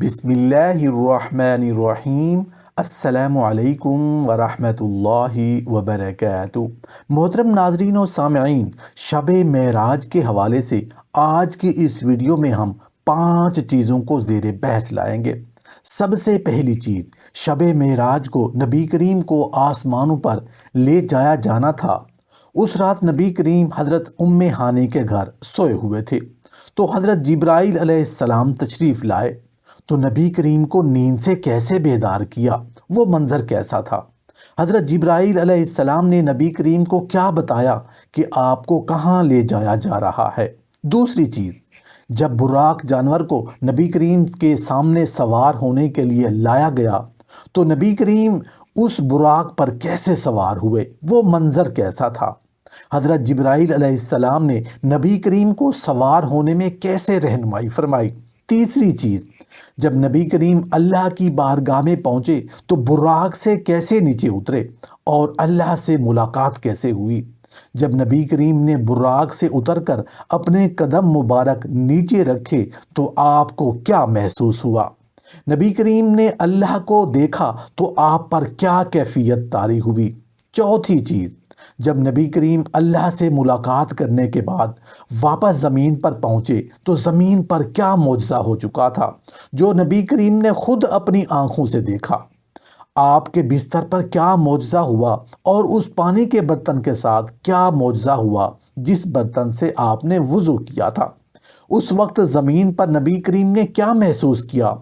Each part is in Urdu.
بسم اللہ الرحمن الرحیم۔ السلام علیکم ورحمۃ اللہ وبرکاتہ۔ محترم ناظرین و سامعین، شب معراج کے حوالے سے آج کی اس ویڈیو میں ہم 5 چیزوں کو زیر بحث لائیں گے۔ سب سے پہلی چیز، شب معراج کو نبی کریم کو آسمانوں پر لے جایا جانا تھا۔ اس رات نبی کریم حضرت ام ہانی کے گھر سوئے ہوئے تھے تو حضرت جبرائیل علیہ السلام تشریف لائے تو نبی کریم کو نیند سے کیسے بیدار کیا، وہ منظر کیسا تھا؟ حضرت جبرائیل علیہ السلام نے نبی کریم کو کیا بتایا کہ آپ کو کہاں لے جایا جا رہا ہے؟ دوسری چیز، جب براق جانور کو نبی کریم کے سامنے سوار ہونے کے لیے لایا گیا تو نبی کریم اس براق پر کیسے سوار ہوئے، وہ منظر کیسا تھا؟ حضرت جبرائیل علیہ السلام نے نبی کریم کو سوار ہونے میں کیسے رہنمائی فرمائی؟ تیسری چیز، جب نبی کریم اللہ کی بارگاہ میں پہنچے تو براق سے کیسے نیچے اترے اور اللہ سے ملاقات کیسے ہوئی؟ جب نبی کریم نے براق سے اتر کر اپنے قدم مبارک نیچے رکھے تو آپ کو کیا محسوس ہوا؟ نبی کریم نے اللہ کو دیکھا تو آپ پر کیا کیفیت طاری ہوئی؟ چوتھی چیز، جب نبی کریم اللہ سے ملاقات کرنے کے بعد واپس زمین پر پہنچے تو زمین پر کیا معجزہ ہو چکا تھا جو نبی کریم نے خود اپنی آنکھوں سے دیکھا؟ آپ کے بستر پر کیا معجزہ ہوا اور اس پانی کے برتن کے ساتھ کیا معجزہ ہوا جس برتن سے آپ نے وضو کیا تھا؟ اس وقت زمین پر نبی کریم نے کیا محسوس کیا؟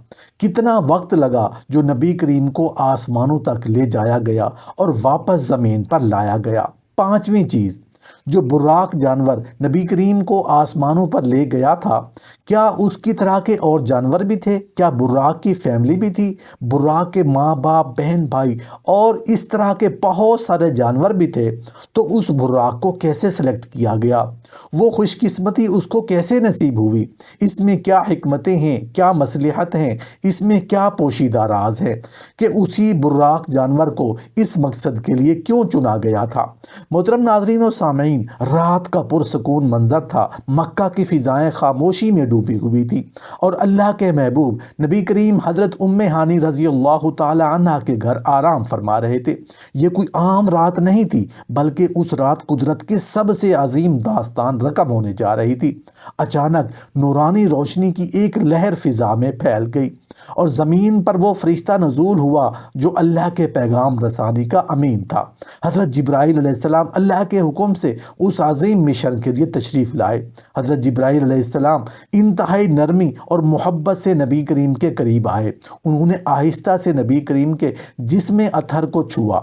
کتنا وقت لگا جو نبی کریم کو آسمانوں تک لے جایا گیا اور واپس زمین پر لایا گیا؟ پانچویں چیز، جو براق جانور نبی کریم کو آسمانوں پر لے گیا تھا، کیا اس کی طرح کے اور جانور بھی تھے؟ کیا براق کی فیملی بھی تھی؟ براق کے ماں باپ، بہن بھائی اور اس طرح کے بہت سارے جانور بھی تھے، تو اس براق کو کیسے سلیکٹ کیا گیا؟ وہ خوش قسمتی اس کو کیسے نصیب ہوئی؟ اس میں کیا حکمتیں ہیں، کیا مصلحت ہیں، اس میں کیا پوشیدہ راز ہے کہ اسی براق جانور کو اس مقصد کے لیے کیوں چنا گیا تھا؟ محترم ناظرین و سامعین، رات کا پرسکون منظر تھا، مکہ کی فضائیں خاموشی میں ڈوبی ہوئی تھی اور اللہ کے محبوب نبی کریم حضرت ام ہانی رضی اللہ تعالی عنہ کے گھر آرام فرما رہے تھے۔ یہ کوئی عام رات نہیں تھی، بلکہ اس رات قدرت کی سب سے عظیم داستان رقم ہونے جا رہی تھی۔ اچانک نورانی روشنی کی ایک لہر فضا میں پھیل گئی اور زمین پر وہ فرشتہ نزول ہوا جو اللہ کے پیغام رسانی کا امین تھا۔ حضرت جبرائیل علیہ السلام اللہ کے حکم سے اس عظیم مشن کے لیے تشریف لائے۔ حضرت جبرائیل علیہ السلام انتہائی نرمی اور محبت سے نبی کریم کے قریب آئے۔ انہوں نے آہستہ سے نبی کریم کے جسم اطہر کو چھوا،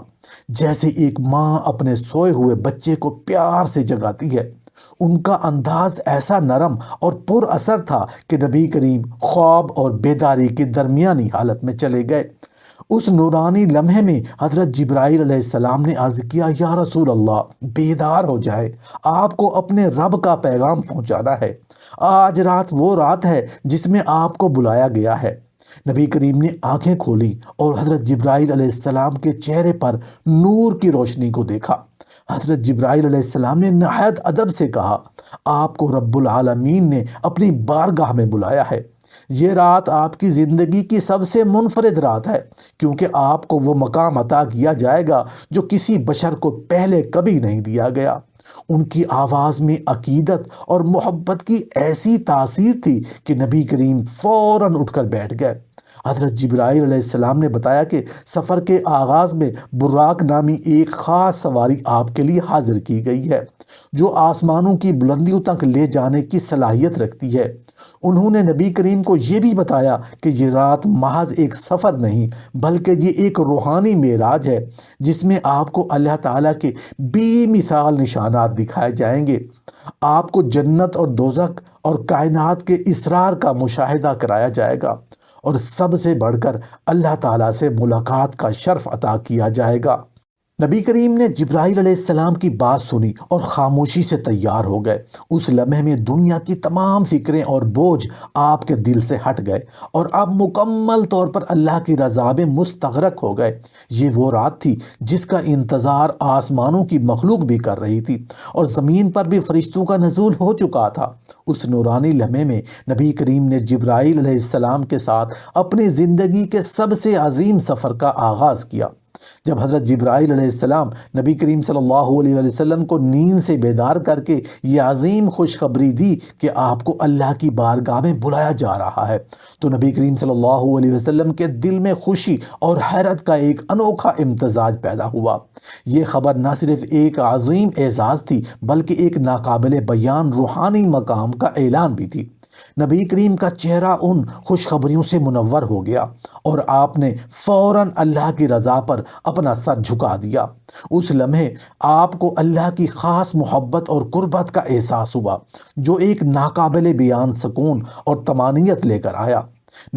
جیسے ایک ماں اپنے سوئے ہوئے بچے کو پیار سے جگاتی ہے۔ ان کا انداز ایسا نرم اور پر اثر تھا کہ نبی کریم خواب اور بیداری کی درمیانی حالت میں چلے گئے۔ اس نورانی لمحے میں حضرت جبرائیل علیہ السلام نے عرض کیا، یا رسول اللہ، بیدار ہو جائے، آپ کو اپنے رب کا پیغام پہنچانا ہے۔ آج رات وہ رات ہے جس میں آپ کو بلایا گیا ہے۔ نبی کریم نے آنکھیں کھولی اور حضرت جبرائیل علیہ السلام کے چہرے پر نور کی روشنی کو دیکھا۔ حضرت جبرائیل علیہ السلام نے نہایت ادب سے کہا، آپ کو رب العالمین نے اپنی بارگاہ میں بلایا ہے۔ یہ رات آپ کی زندگی کی سب سے منفرد رات ہے، کیونکہ آپ کو وہ مقام عطا کیا جائے گا جو کسی بشر کو پہلے کبھی نہیں دیا گیا۔ ان کی آواز میں عقیدت اور محبت کی ایسی تاثیر تھی کہ نبی کریم فوراً اٹھ کر بیٹھ گئے۔ حضرت جبرائیل علیہ السلام نے بتایا کہ سفر کے آغاز میں براق نامی ایک خاص سواری آپ کے لیے حاضر کی گئی ہے جو آسمانوں کی بلندیوں تک لے جانے کی صلاحیت رکھتی ہے۔ انہوں نے نبی کریم کو یہ بھی بتایا کہ یہ رات محض ایک سفر نہیں بلکہ یہ ایک روحانی معراج ہے جس میں آپ کو اللہ تعالیٰ کے بے مثال نشانات دکھائے جائیں گے۔ آپ کو جنت اور دوزخ اور کائنات کے اسرار کا مشاہدہ کرایا جائے گا اور سب سے بڑھ کر اللہ تعالیٰ سے ملاقات کا شرف عطا کیا جائے گا۔ نبی کریم نے جبرائیل علیہ السلام کی بات سنی اور خاموشی سے تیار ہو گئے۔ اس لمحے میں دنیا کی تمام فکریں اور بوجھ آپ کے دل سے ہٹ گئے اور آپ مکمل طور پر اللہ کی رضا میں مستغرق ہو گئے۔ یہ وہ رات تھی جس کا انتظار آسمانوں کی مخلوق بھی کر رہی تھی اور زمین پر بھی فرشتوں کا نزول ہو چکا تھا۔ اس نورانی لمحے میں نبی کریم نے جبرائیل علیہ السلام کے ساتھ اپنی زندگی کے سب سے عظیم سفر کا آغاز کیا۔ جب حضرت جبرائیل علیہ السلام نبی کریم صلی اللہ علیہ وسلم کو نیند سے بیدار کر کے یہ عظیم خوشخبری دی کہ آپ کو اللہ کی بارگاہ میں بلایا جا رہا ہے، تو نبی کریم صلی اللہ علیہ وسلم کے دل میں خوشی اور حیرت کا ایک انوکھا امتزاج پیدا ہوا۔ یہ خبر نہ صرف ایک عظیم اعزاز تھی بلکہ ایک ناقابل بیان روحانی مقام کا اعلان بھی تھی۔ نبی کریم کا چہرہ ان خوشخبریوں سے منور ہو گیا اور آپ نے فوراً اللہ کی رضا پر اپنا سر جھکا دیا۔ اس لمحے آپ کو اللہ کی خاص محبت اور قربت کا احساس ہوا جو ایک ناقابل بیان سکون اور طمانینت لے کر آیا۔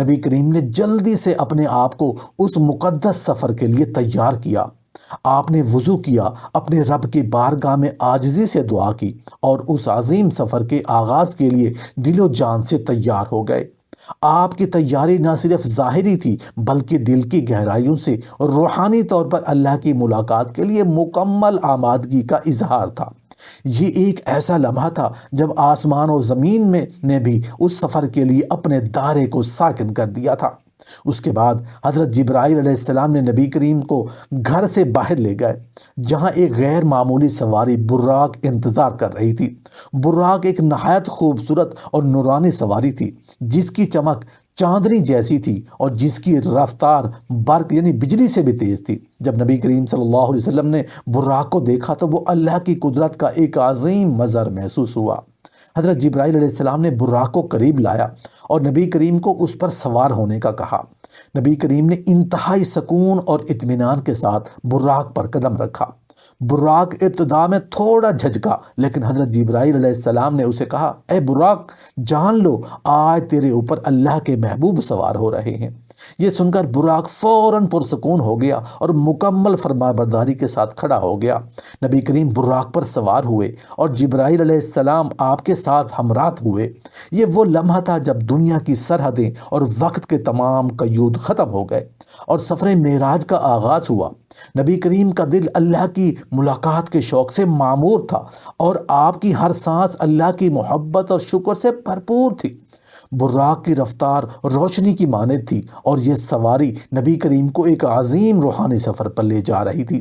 نبی کریم نے جلدی سے اپنے آپ کو اس مقدس سفر کے لیے تیار کیا۔ آپ نے وضو کیا، اپنے رب کی بارگاہ میں عاجزی سے دعا کی اور اس عظیم سفر کے آغاز کے لیے دل و جان سے تیار ہو گئے۔ آپ کی تیاری نہ صرف ظاہری تھی بلکہ دل کی گہرائیوں سے روحانی طور پر اللہ کی ملاقات کے لیے مکمل آمادگی کا اظہار تھا۔ یہ ایک ایسا لمحہ تھا جب آسمان و زمین میں نے بھی اس سفر کے لیے اپنے دائرے کو ساکن کر دیا تھا۔ اس کے بعد حضرت جبرائیل علیہ السلام نے نبی کریم کو گھر سے باہر لے گئے جہاں ایک غیر معمولی سواری براق انتظار کر رہی تھی۔ براق ایک نہایت خوبصورت اور نورانی سواری تھی جس کی چمک چاندنی جیسی تھی اور جس کی رفتار برق یعنی بجلی سے بھی تیز تھی۔ جب نبی کریم صلی اللہ علیہ وسلم نے براق کو دیکھا تو وہ اللہ کی قدرت کا ایک عظیم منظر محسوس ہوا۔ حضرت جبرائیل علیہ السلام نے براق کو قریب لایا اور نبی کریم کو اس پر سوار ہونے کا کہا۔ نبی کریم نے انتہائی سکون اور اطمینان کے ساتھ براق پر قدم رکھا۔ براق ابتدا میں تھوڑا جھجکا لیکن حضرت جبرائیل علیہ السلام نے اسے کہا، اے براق، جان لو آج تیرے اوپر اللہ کے محبوب سوار ہو رہے ہیں۔ یہ سن کر براق فوراً پرسکون ہو گیا اور مکمل فرمانبرداری کے ساتھ کھڑا ہو گیا۔ نبی کریم براق پر سوار ہوئے اور جبرائیل علیہ السلام آپ کے ساتھ ہمراہ ہوئے۔ یہ وہ لمحہ تھا جب دنیا کی سرحدیں اور وقت کے تمام قیود ختم ہو گئے اور سفر معراج کا آغاز ہوا۔ نبی کریم کا دل اللہ کی ملاقات کے شوق سے معمور تھا اور آپ کی ہر سانس اللہ کی محبت اور شکر سے بھرپور تھی۔ براق کی رفتار روشنی کی مانند تھی اور یہ سواری نبی کریم کو ایک عظیم روحانی سفر پر لے جا رہی تھی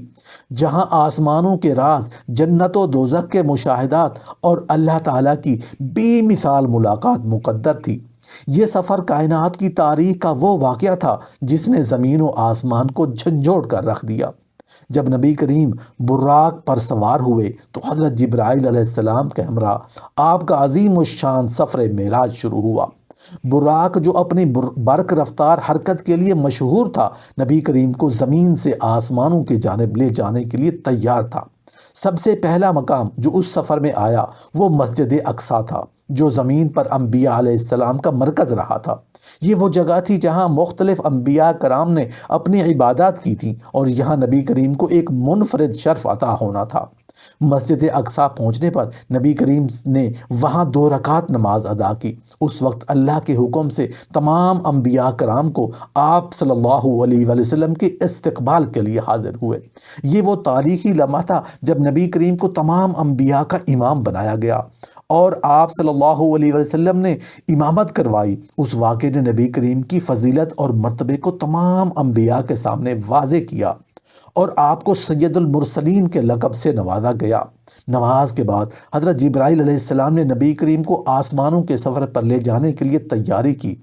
جہاں آسمانوں کے راز، جنت و دوزخ کے مشاہدات اور اللہ تعالیٰ کی بے مثال ملاقات مقدر تھی۔ یہ سفر کائنات کی تاریخ کا وہ واقعہ تھا جس نے زمین و آسمان کو جھنجھوڑ کر رکھ دیا۔ جب نبی کریم براق پر سوار ہوئے تو حضرت جبرائیل علیہ السلام کے ہمراہ آپ کا عظیم الشان سفر معراج شروع ہوا۔ براق جو اپنی برق رفتار حرکت کے لیے مشہور تھا، نبی کریم کو زمین سے آسمانوں کی جانب لے جانے کے لیے تیار تھا۔ سب سے پہلا مقام جو اس سفر میں آیا وہ مسجد اقصیٰ تھا جو زمین پر انبیاء علیہ السلام کا مرکز رہا تھا۔ یہ وہ جگہ تھی جہاں مختلف انبیاء کرام نے اپنی عبادات کی تھیں اور یہاں نبی کریم کو ایک منفرد شرف عطا ہونا تھا۔ مسجد اقصیٰ پہنچنے پر نبی کریم نے وہاں 2 رکعت نماز ادا کی۔ اس وقت اللہ کے حکم سے تمام انبیاء کرام کو آپ صلی اللہ علیہ وسلم کے استقبال کے لیے حاضر ہوئے۔ یہ وہ تاریخی لمحہ تھا جب نبی کریم کو تمام انبیاء کا امام بنایا گیا اور آپ صلی اللہ علیہ وسلم نے امامت کروائی۔ اس واقعے نے نبی کریم کی فضیلت اور مرتبے کو تمام انبیاء کے سامنے واضح کیا اور آپ کو سید المرسلین کے لقب سے نوازا گیا۔ نماز کے بعد حضرت جبرائیل علیہ السلام نے نبی کریم کو آسمانوں کے سفر پر لے جانے کے لیے تیاری کی۔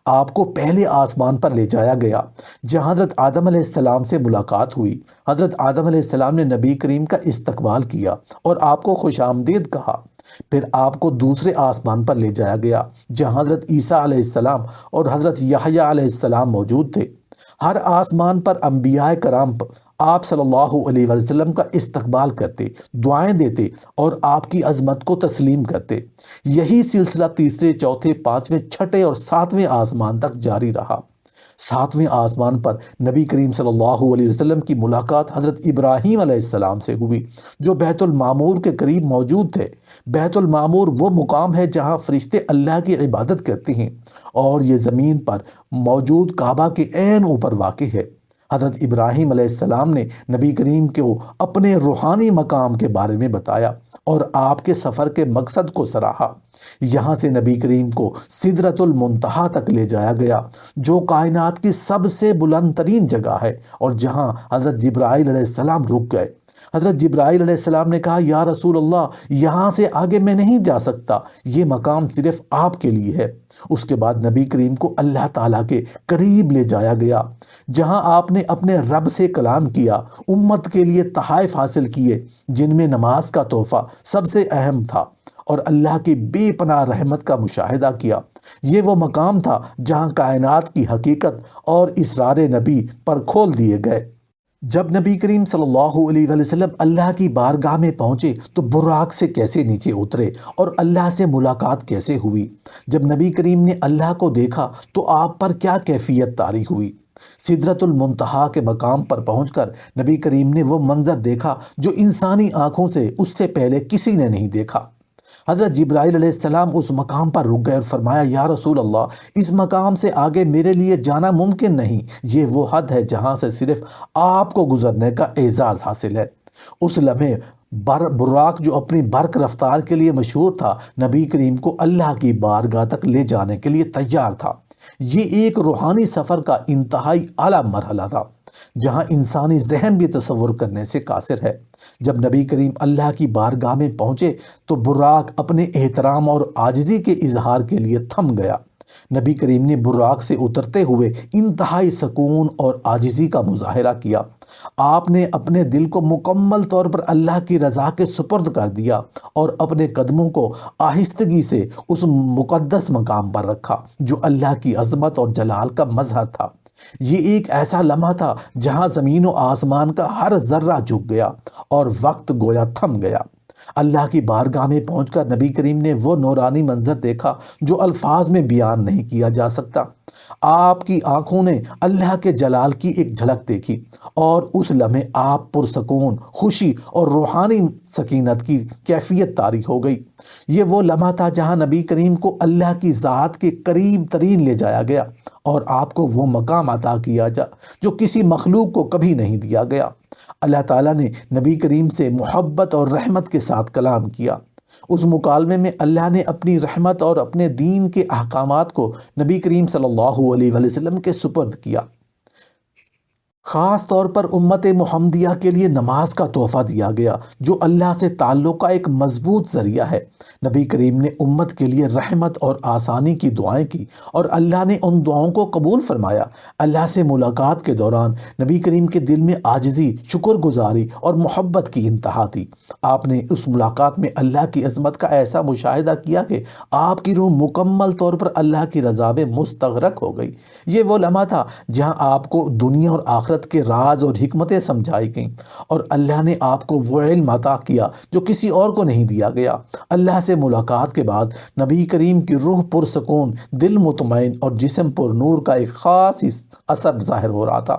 آپ کو پہلے آسمان پر لے جایا گیا جہاں حضرت آدم علیہ السلام سے ملاقات ہوئی۔ حضرت آدم علیہ السلام نے نبی کریم کا استقبال کیا اور آپ کو خوش آمدید کہا۔ پھر آپ کو دوسرے آسمان پر لے جایا گیا جہاں حضرت عیسیٰ علیہ السلام اور حضرت یحییٰ علیہ السلام موجود تھے۔ ہر آسمان پر انبیاء کرام آپ صلی اللہ علیہ وسلم کا استقبال کرتے، دعائیں دیتے اور آپ کی عظمت کو تسلیم کرتے۔ یہی سلسلہ تیسرے، چوتھے، پانچویں، چھٹے اور ساتویں آسمان تک جاری رہا۔ 7ویں آسمان پر نبی کریم صلی اللہ علیہ وسلم کی ملاقات حضرت ابراہیم علیہ السلام سے ہوئی، جو بیت المعمور کے قریب موجود تھے۔ بیت المعمور وہ مقام ہے جہاں فرشتے اللہ کی عبادت کرتے ہیں، اور یہ زمین پر موجود کعبہ کے عین اوپر واقع ہے۔ حضرت ابراہیم علیہ السلام نے نبی کریم کو اپنے روحانی مقام کے بارے میں بتایا اور آپ کے سفر کے مقصد کو سراہا۔ یہاں سے نبی کریم کو سدرۃ المنتہا تک لے جایا گیا، جو کائنات کی سب سے بلند ترین جگہ ہے، اور جہاں حضرت جبرائیل علیہ السلام رک گئے۔ حضرت جبرائیل علیہ السلام نے کہا، یا رسول اللہ، یہاں سے آگے میں نہیں جا سکتا، یہ مقام صرف آپ کے لیے ہے۔ اس کے بعد نبی کریم کو اللہ تعالیٰ کے قریب لے جایا گیا، جہاں آپ نے اپنے رب سے کلام کیا، امت کے لیے تحائف حاصل کیے، جن میں نماز کا تحفہ سب سے اہم تھا، اور اللہ کی بے پناہ رحمت کا مشاہدہ کیا۔ یہ وہ مقام تھا جہاں کائنات کی حقیقت اور اسرار نبی پر کھول دیے گئے۔ جب نبی کریم صلی اللہ علیہ وسلم اللہ کی بارگاہ میں پہنچے تو براق سے کیسے نیچے اترے اور اللہ سے ملاقات کیسے ہوئی؟ جب نبی کریم نے اللہ کو دیکھا تو آپ پر کیا کیفیت طاری ہوئی؟ سدرۃ المنتہا کے مقام پر پہنچ کر نبی کریم نے وہ منظر دیکھا جو انسانی آنکھوں سے اس سے پہلے کسی نے نہیں دیکھا۔ حضرت جبرائیل علیہ السلام اس مقام پر رک گئے اور فرمایا، یا رسول اللہ، اس مقام سے آگے میرے لیے جانا ممکن نہیں، یہ وہ حد ہے جہاں سے صرف آپ کو گزرنے کا اعزاز حاصل ہے۔ اس لمحے براق، جو اپنی برق رفتار کے لیے مشہور تھا، نبی کریم کو اللہ کی بارگاہ تک لے جانے کے لیے تیار تھا۔ یہ ایک روحانی سفر کا انتہائی اعلیٰ مرحلہ تھا، جہاں انسانی ذہن بھی تصور کرنے سے قاصر ہے۔ جب نبی کریم اللہ کی بارگاہ میں پہنچے تو براق اپنے احترام اور عاجزی کے اظہار کے لیے تھم گیا۔ نبی کریم نے براق سے اترتے ہوئے انتہائی سکون اور عاجزی کا مظاہرہ کیا۔ آپ نے اپنے دل کو مکمل طور پر اللہ کی رضا کے سپرد کر دیا اور اپنے قدموں کو آہستگی سے اس مقدس مقام پر رکھا جو اللہ کی عظمت اور جلال کا مظہر تھا۔ یہ ایک ایسا لمحہ تھا جہاں زمین و آسمان کا ہر ذرہ جھک گیا اور وقت گویا تھم گیا۔ اللہ کی بارگاہ میں پہنچ کر نبی کریم نے وہ نورانی منظر دیکھا جو الفاظ میں بیان نہیں کیا جا سکتا۔ آپ کی آنکھوں نے اللہ کے جلال کی ایک جھلک دیکھی، اور اس لمحے آپ پرسکون، خوشی اور روحانی سکینت کی کیفیت طاری ہو گئی۔ یہ وہ لمحہ تھا جہاں نبی کریم کو اللہ کی ذات کے قریب ترین لے جایا گیا، اور آپ کو وہ مقام عطا کیا جو کسی مخلوق کو کبھی نہیں دیا گیا۔ اللہ تعالیٰ نے نبی کریم سے محبت اور رحمت کے ساتھ کلام کیا۔ اس مکالمے میں اللہ نے اپنی رحمت اور اپنے دین کے احکامات کو نبی کریم صلی اللہ علیہ وسلم کے سپرد کیا۔ خاص طور پر امت محمدیہ کے لیے نماز کا تحفہ دیا گیا، جو اللہ سے تعلق کا ایک مضبوط ذریعہ ہے۔ نبی کریم نے امت کے لیے رحمت اور آسانی کی دعائیں کی، اور اللہ نے ان دعاؤں کو قبول فرمایا۔ اللہ سے ملاقات کے دوران نبی کریم کے دل میں عاجزی، شکر گزاری اور محبت کی انتہا تھی۔ آپ نے اس ملاقات میں اللہ کی عظمت کا ایسا مشاہدہ کیا کہ آپ کی روح مکمل طور پر اللہ کی رضا میں مستغرق ہو گئی۔ یہ وہ لمحہ تھا جہاں آپ کو دنیا اور آخرت کے راز اور حکمتیں سمجھائی گئیں، اور اللہ نے آپ کو وہ علم عطا کیا جو کسی اور کو نہیں دیا گیا۔ اللہ سے ملاقات کے بعد نبی کریم کی روح پرسکون، دل مطمئن اور جسم پر نور کا ایک خاص اثر ظاہر ہو رہا تھا۔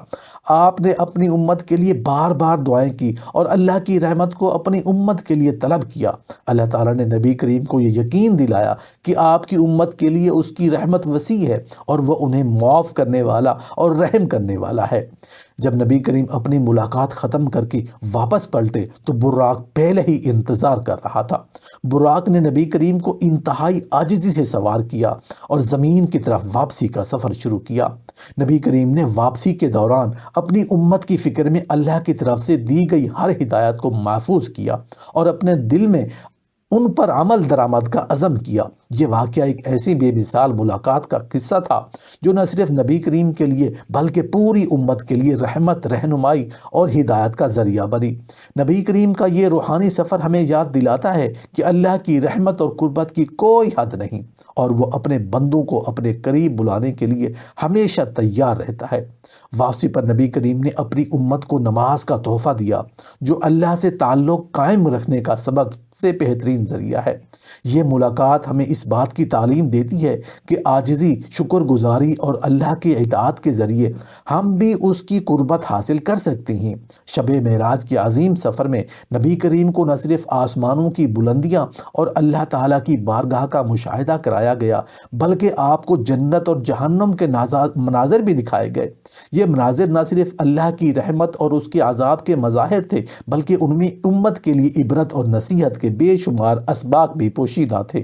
آپ نے اپنی امت کے لیے بار بار دعائیں کی اور اللہ کی رحمت کو اپنی امت کے لیے طلب کیا۔ اللہ تعالیٰ نے نبی کریم کو یہ یقین دلایا کہ آپ کی امت کے لیے اس کی رحمت وسیع ہے، اور وہ انہیں معاف کرنے والا اور رحم کرنے والا ہے۔ جب نبی کریم اپنی ملاقات ختم کر کے واپس پلٹے تو براق پہلے ہی انتظار کر رہا تھا۔ براق نے نبی کریم کو انتہائی عاجزی سے سوار کیا اور زمین کی طرف واپسی کا سفر شروع کیا۔ نبی کریم نے واپسی کے دوران اپنی امت کی فکر میں اللہ کی طرف سے دی گئی ہر ہدایت کو محفوظ کیا اور اپنے دل میں ان پر عمل درآمد کا عزم کیا۔ یہ واقعہ ایک ایسی بے مثال ملاقات کا قصہ تھا جو نہ صرف نبی کریم کے لیے بلکہ پوری امت کے لیے رحمت، رہنمائی اور ہدایت کا ذریعہ بنی۔ نبی کریم کا یہ روحانی سفر ہمیں یاد دلاتا ہے کہ اللہ کی رحمت اور قربت کی کوئی حد نہیں، اور وہ اپنے بندوں کو اپنے قریب بلانے کے لیے ہمیشہ تیار رہتا ہے۔ واپسی پر نبی کریم نے اپنی امت کو نماز کا تحفہ دیا، جو اللہ سے تعلق قائم رکھنے کا سب سے بہترین بہترین ذریعہ ہے۔ یہ ملاقات ہمیں اس بات کی تعلیم دیتی ہے کہ عاجزی، شکر گزاری اور اللہ کی اطاعت کے ذریعے ہم بھی اس کی قربت حاصل کر سکتے ہیں۔ شب معراج کے عظیم سفر میں نبی کریم کو نہ صرف آسمانوں کی بلندیاں اور اللہ تعالیٰ کی بارگاہ کا مشاہدہ کرایا گیا، بلکہ آپ کو جنت اور جہنم کے مناظر بھی دکھائے گئے۔ یہ مناظر نہ صرف اللہ کی رحمت اور اس کے عذاب کے مظاہر تھے، بلکہ ان میں امت کے لیے عبرت اور نصیحت کے بے شمار اسباق بھی پوشیدہ تھے۔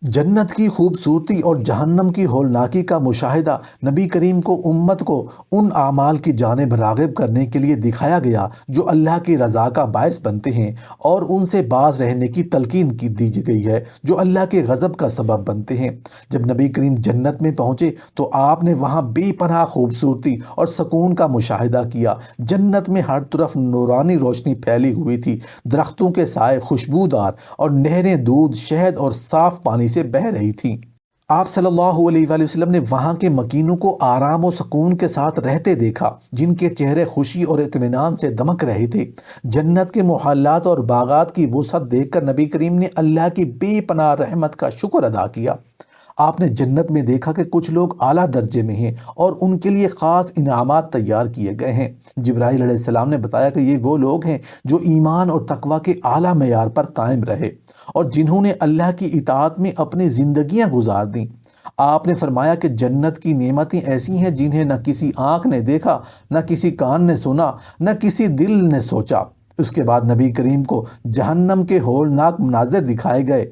جنت کی خوبصورتی اور جہنم کی ہولناکی کا مشاہدہ نبی کریم کو امت کو ان اعمال کی جانب راغب کرنے کے لیے دکھایا گیا جو اللہ کی رضا کا باعث بنتے ہیں، اور ان سے باز رہنے کی تلقین دی گئی ہے جو اللہ کے غضب کا سبب بنتے ہیں۔ جب نبی کریم جنت میں پہنچے تو آپ نے وہاں بے پناہ خوبصورتی اور سکون کا مشاہدہ کیا۔ جنت میں ہر طرف نورانی روشنی پھیلی ہوئی تھی، درختوں کے سائے خوشبودار اور نہریں دودھ، شہد اور صاف پانی سے بہہ رہی تھی۔ آپ صلی اللہ علیہ وآلہ وسلم نے وہاں کے مکینوں کو آرام و سکون کے ساتھ رہتے دیکھا، جن کے چہرے خوشی اور اطمینان سے دمک رہے تھے۔ جنت کے محلات اور باغات کی وسعت دیکھ کر نبی کریم نے اللہ کی بے پناہ رحمت کا شکر ادا کیا۔ آپ نے جنت میں دیکھا کہ کچھ لوگ اعلیٰ درجے میں ہیں اور ان کے لیے خاص انعامات تیار کیے گئے ہیں۔ جبرائیل علیہ السلام نے بتایا کہ یہ وہ لوگ ہیں جو ایمان اور تقوی کے اعلیٰ معیار پر قائم رہے اور جنہوں نے اللہ کی اطاعت میں اپنی زندگیاں گزار دیں۔ آپ نے فرمایا کہ جنت کی نعمتیں ایسی ہیں جنہیں نہ کسی آنکھ نے دیکھا، نہ کسی کان نے سنا، نہ کسی دل نے سوچا۔ اس کے بعد نبی کریم کو جہنم کے ہولناک مناظر دکھائے گئے۔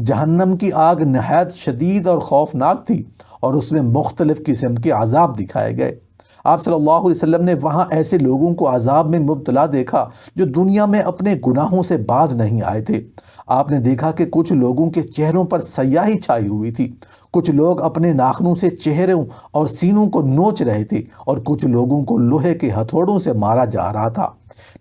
جہنم کی آگ نہایت شدید اور خوفناک تھی اور اس میں مختلف قسم کے عذاب دکھائے گئے۔ آپ صلی اللہ علیہ وسلم نے وہاں ایسے لوگوں کو عذاب میں مبتلا دیکھا جو دنیا میں اپنے گناہوں سے باز نہیں آئے تھے۔ آپ نے دیکھا کہ کچھ لوگوں کے چہروں پر سیاہی چھائی ہوئی تھی، کچھ لوگ اپنے ناخنوں سے چہروں اور سینوں کو نوچ رہے تھے اور کچھ لوگوں کو لوہے کے ہتھوڑوں سے مارا جا رہا تھا۔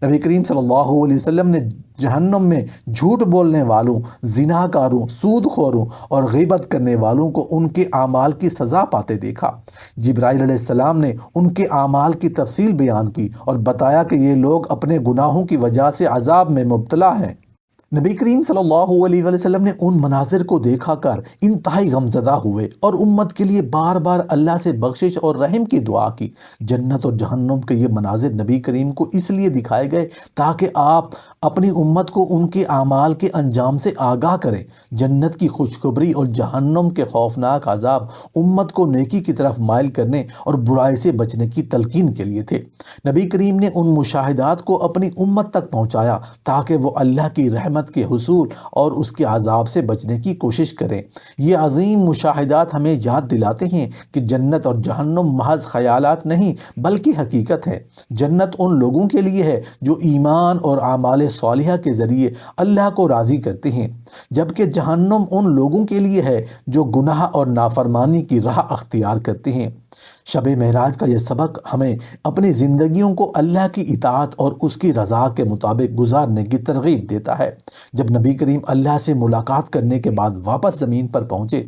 نبی کریم صلی اللہ علیہ وسلم نے جہنم میں جھوٹ بولنے والوں، زناکاروں، سود خوروں اور غیبت کرنے والوں کو ان کے اعمال کی سزا پاتے دیکھا۔ جبرائیل علیہ السلام نے ان کے اعمال کی تفصیل بیان کی اور بتایا کہ یہ لوگ اپنے گناہوں کی وجہ سے عذاب میں مبتلا ہیں۔ نبی کریم صلی اللہ علیہ وآلہ وسلم نے ان مناظر کو دیکھا کر انتہائی غمزدہ ہوئے اور امت کے لیے بار بار اللہ سے بخشش اور رحم کی دعا کی۔ جنت اور جہنم کے یہ مناظر نبی کریم کو اس لیے دکھائے گئے تاکہ آپ اپنی امت کو ان کے اعمال کے انجام سے آگاہ کریں۔ جنت کی خوشخبری اور جہنم کے خوفناک عذاب امت کو نیکی کی طرف مائل کرنے اور برائی سے بچنے کی تلقین کے لیے تھے۔ نبی کریم نے ان مشاہدات کو اپنی امت تک پہنچایا تاکہ وہ اللہ کی رحمت کے حصول اور اس کے عذاب سے بچنے کی کوشش کریں۔ یہ عظیم مشاہدات ہمیں یاد دلاتے ہیں کہ جنت اور جہنم محض خیالات نہیں بلکہ حقیقت ہے۔ جنت ان لوگوں کے لیے ہے جو ایمان اور اعمال صالحہ کے ذریعے اللہ کو راضی کرتے ہیں، جبکہ جہنم ان لوگوں کے لیے ہے جو گناہ اور نافرمانی کی راہ اختیار کرتے ہیں۔ شب معراج کا یہ سبق ہمیں اپنی زندگیوں کو اللہ کی اطاعت اور اس کی رضا کے مطابق گزارنے کی ترغیب دیتا ہے۔ جب نبی کریم اللہ سے ملاقات کرنے کے بعد واپس زمین پر پہنچے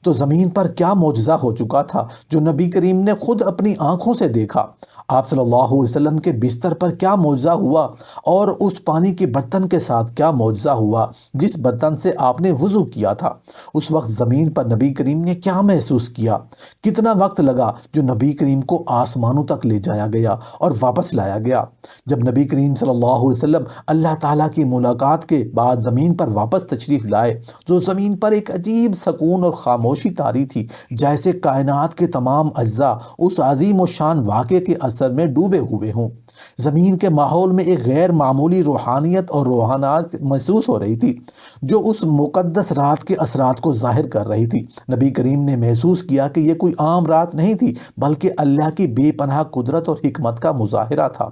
تو زمین پر کیا معجزہ ہو چکا تھا جو نبی کریم نے خود اپنی آنکھوں سے دیکھا۔ آپ صلی اللہ علیہ وسلم کے بستر پر کیا معجزہ ہوا اور اس پانی کے برتن کے ساتھ کیا معجزہ ہوا جس برتن سے آپ نے وضو کیا تھا۔ اس وقت زمین پر نبی کریم نے کیا محسوس کیا، کتنا وقت لگا جو نبی کریم کو آسمانوں تک لے جایا گیا اور واپس لایا گیا۔ جب نبی کریم صلی اللہ علیہ وسلم اللہ تعالیٰ کی ملاقات کے بعد زمین پر واپس تشریف لائے تو زمین پر ایک عجیب سکون اور خاموشی طاری تھی، جیسے کائنات کے تمام اجزاء اس عظیم و شان واقعے کے اثر میں ڈوبے ہوئے ہوں۔ زمین کے ماحول میں ایک غیر معمولی روحانیت اور روحانیت محسوس ہو رہی تھی جو اس مقدس رات کے اثرات کو ظاہر کر رہی تھی۔ نبی کریم نے محسوس کیا کہ یہ کوئی عام رات نہیں تھی بلکہ اللہ کی بے پناہ قدرت اور حکمت کا مظاہرہ تھا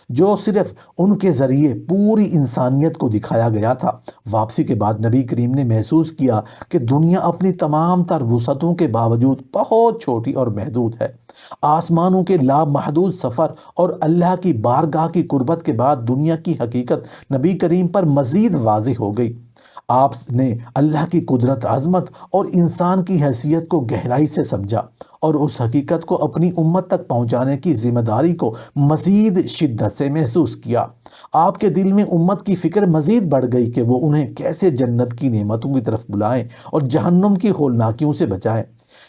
جو صرف ان کے ذریعے پوری انسانیت کو دکھایا گیا تھا۔ واپسی کے بعد نبی کریم نے محسوس کیا کہ دنیا اپنی تمام تر وسعتوں کے باوجود بہت چھوٹی اور محدود ہے۔ آسمانوں کے لامحدود سفر اور اللہ کی بارگاہ کی قربت کے بعد دنیا کی حقیقت نبی کریم پر مزید واضح ہو گئی۔ آپ نے اللہ کی قدرت، عظمت اور انسان کی حیثیت کو گہرائی سے سمجھا اور اس حقیقت کو اپنی امت تک پہنچانے کی ذمہ داری کو مزید شدت سے محسوس کیا۔ آپ کے دل میں امت کی فکر مزید بڑھ گئی کہ وہ انہیں کیسے جنت کی نعمتوں کی طرف بلائیں اور جہنم کی ہولناکیوں سے بچائیں۔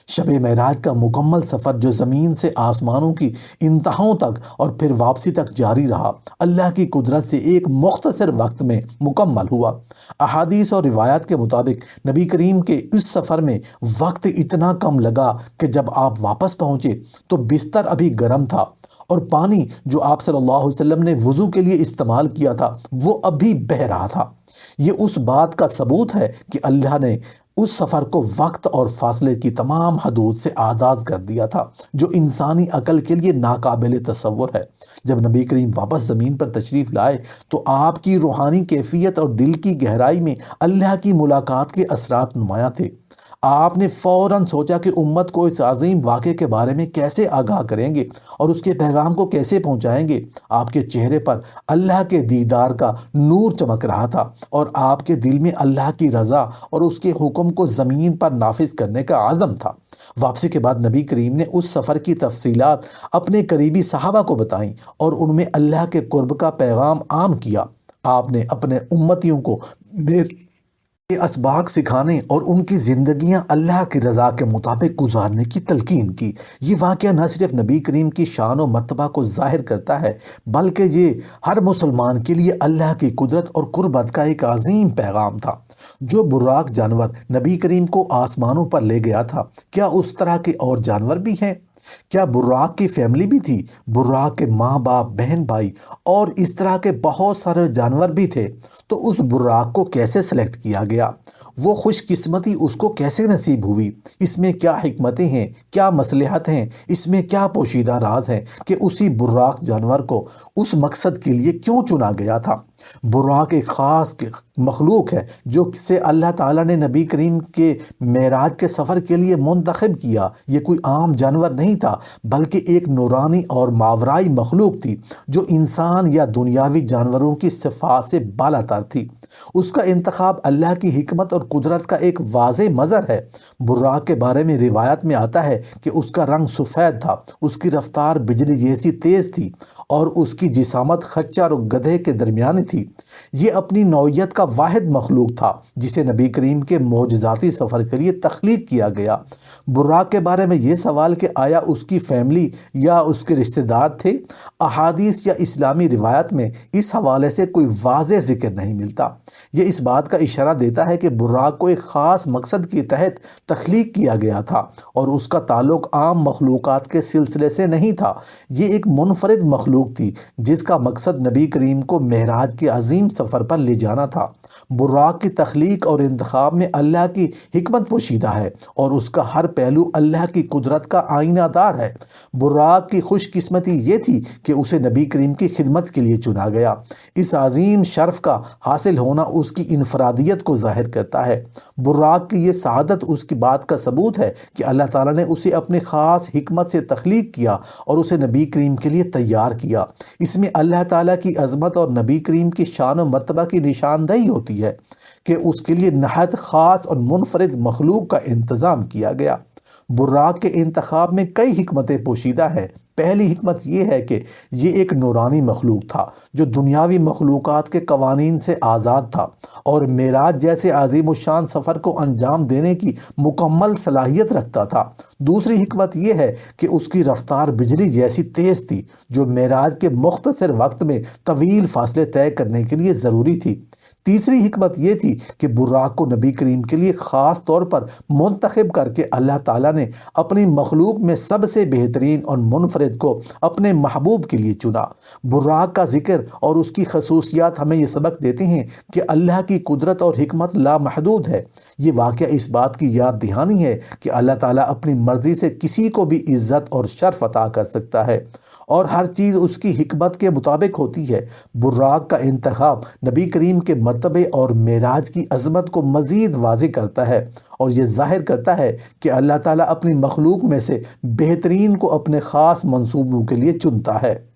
شب معراج کا مکمل سفر جو زمین سے آسمانوں کی انتہاؤں تک اور پھر واپسی تک جاری رہا، اللہ کی قدرت سے ایک مختصر وقت میں مکمل ہوا۔ احادیث اور روایات کے مطابق نبی کریم کے اس سفر میں وقت اتنا کم لگا کہ جب آپ واپس پہنچے تو بستر ابھی گرم تھا اور پانی جو آپ صلی اللہ علیہ وسلم نے وضو کے لیے استعمال کیا تھا وہ ابھی بہہ رہا تھا۔ یہ اس بات کا ثبوت ہے کہ اللہ نے اس سفر کو وقت اور فاصلے کی تمام حدود سے آغاز کر دیا تھا جو انسانی عقل کے لیے ناقابل تصور ہے۔ جب نبی کریم واپس زمین پر تشریف لائے تو آپ کی روحانی کیفیت اور دل کی گہرائی میں اللہ کی ملاقات کے اثرات نمایاں تھے۔ آپ نے فوراً سوچا کہ امت کو اس عظیم واقعے کے بارے میں کیسے آگاہ کریں گے اور اس کے پیغام کو کیسے پہنچائیں گے۔ آپ کے چہرے پر اللہ کے دیدار کا نور چمک رہا تھا اور آپ کے دل میں اللہ کی رضا اور اس کے حکم کو زمین پر نافذ کرنے کا عزم تھا۔ واپسی کے بعد نبی کریم نے اس سفر کی تفصیلات اپنے قریبی صحابہ کو بتائیں اور ان میں اللہ کے قرب کا پیغام عام کیا۔ آپ نے اپنے امتیوں کو یہ اسباق سکھانے اور ان کی زندگیاں اللہ کی رضا کے مطابق گزارنے کی تلقین کی۔ یہ واقعہ نہ صرف نبی کریم کی شان و مرتبہ کو ظاہر کرتا ہے بلکہ یہ ہر مسلمان کے لیے اللہ کی قدرت اور قربت کا ایک عظیم پیغام تھا۔ جو براق جانور نبی کریم کو آسمانوں پر لے گیا تھا، کیا اس طرح کے اور جانور بھی ہیں؟ کیا براق کی فیملی بھی تھی؟ براق کے ماں باپ، بہن بھائی اور اس طرح کے بہت سارے جانور بھی تھے۔ تو اس براق کو کیسے سلیکٹ کیا گیا؟ وہ خوش قسمتی اس کو کیسے نصیب ہوئی؟ اس میں کیا حکمتیں ہیں، کیا مصلحت ہیں، اس میں کیا پوشیدہ راز ہیں کہ اسی براق جانور کو اس مقصد کے لیے کیوں چنا گیا تھا؟ براق ایک خاص مخلوق ہے جو سے اللہ تعالیٰ نے نبی کریم کے معراج کے سفر کے لیے منتخب کیا۔ یہ کوئی عام جانور نہیں تھا بلکہ ایک نورانی اور ماورائی مخلوق تھی جو انسان یا دنیاوی جانوروں کی صفات سے بالا تر تھی۔ اس کا انتخاب اللہ کی حکمت اور قدرت کا ایک واضح مظہر ہے۔ براق کے بارے میں روایت میں آتا ہے کہ اس کا رنگ سفید تھا، اس کی رفتار بجلی جیسی تیز تھی اور اس کی جسامت خچر اور گدھے کے درمیانی تھی۔ یہ اپنی نوعیت کا واحد مخلوق تھا جسے نبی کریم کے معجزاتی سفر کے لیے تخلیق کیا گیا۔ براق کے بارے میں یہ سوال کہ آیا اس کی فیملی یا اس کے رشتہ دار تھے، احادیث یا اسلامی روایت میں اس حوالے سے کوئی واضح ذکر نہیں ملتا۔ یہ اس بات کا اشارہ دیتا ہے کہ براق کو ایک خاص مقصد کے تحت تخلیق کیا گیا تھا اور اس کا تعلق عام مخلوقات کے سلسلے سے نہیں تھا۔ یہ ایک منفرد مخلوق تھی جس کا مقصد نبی کریم کو معراج کے عظیم سفر پر لے جانا تھا۔ براق کی تخلیق اور انتخاب میں اللہ کی حکمت پوشیدہ ہے اور اس کا ہر پہلو اللہ کی قدرت کا آئینہ دار ہے۔ براق کی خوش قسمتی یہ تھی کہ اسے نبی کریم کی خدمت کے لیے چنا گیا۔ اس عظیم شرف کا حاصل ہونا اس کی انفرادیت کو ظاہر کرتا ہے۔ براق کی یہ سعادت اس کی بات کا ثبوت ہے کہ اللہ تعالیٰ نے اسے اپنے خاص حکمت سے تخلیق کیا اور اسے نبی کریم کے لیے تیار کیا۔ اس میں اللہ تعالیٰ کی عظمت اور نبی کریم کی شان و مرتبہ کی نشاندہی ہوتی ہے کہ اس کے لیے نہایت خاص اور منفرد مخلوق کا انتظام کیا گیا۔ براق کے انتخاب میں کئی حکمتیں پوشیدہ ہیں۔ پہلی حکمت یہ ہے کہ یہ ایک نورانی مخلوق تھا جو دنیاوی مخلوقات کے قوانین سے آزاد تھا اور معراج جیسے عظیم الشان سفر کو انجام دینے کی مکمل صلاحیت رکھتا تھا۔ دوسری حکمت یہ ہے کہ اس کی رفتار بجلی جیسی تیز تھی جو معراج کے مختصر وقت میں طویل فاصلے طے کرنے کے لیے ضروری تھی۔ تیسری حکمت یہ تھی کہ براق کو نبی کریم کے لیے خاص طور پر منتخب کر کے اللہ تعالیٰ نے اپنی مخلوق میں سب سے بہترین اور منفرد کو اپنے محبوب کے لیے چنا۔ براق کا ذکر اور اس کی خصوصیات ہمیں یہ سبق دیتے ہیں کہ اللہ کی قدرت اور حکمت لامحدود ہے۔ یہ واقعہ اس بات کی یاد دہانی ہے کہ اللہ تعالیٰ اپنی مرضی سے کسی کو بھی عزت اور شرف عطا کر سکتا ہے اور ہر چیز اس کی حکمت کے مطابق ہوتی ہے۔ براق کا انتخاب نبی کریم کے مرتبے اور معراج کی عظمت کو مزید واضح کرتا ہے اور یہ ظاہر کرتا ہے کہ اللہ تعالیٰ اپنی مخلوق میں سے بہترین کو اپنے خاص منصوبوں کے لیے چنتا ہے۔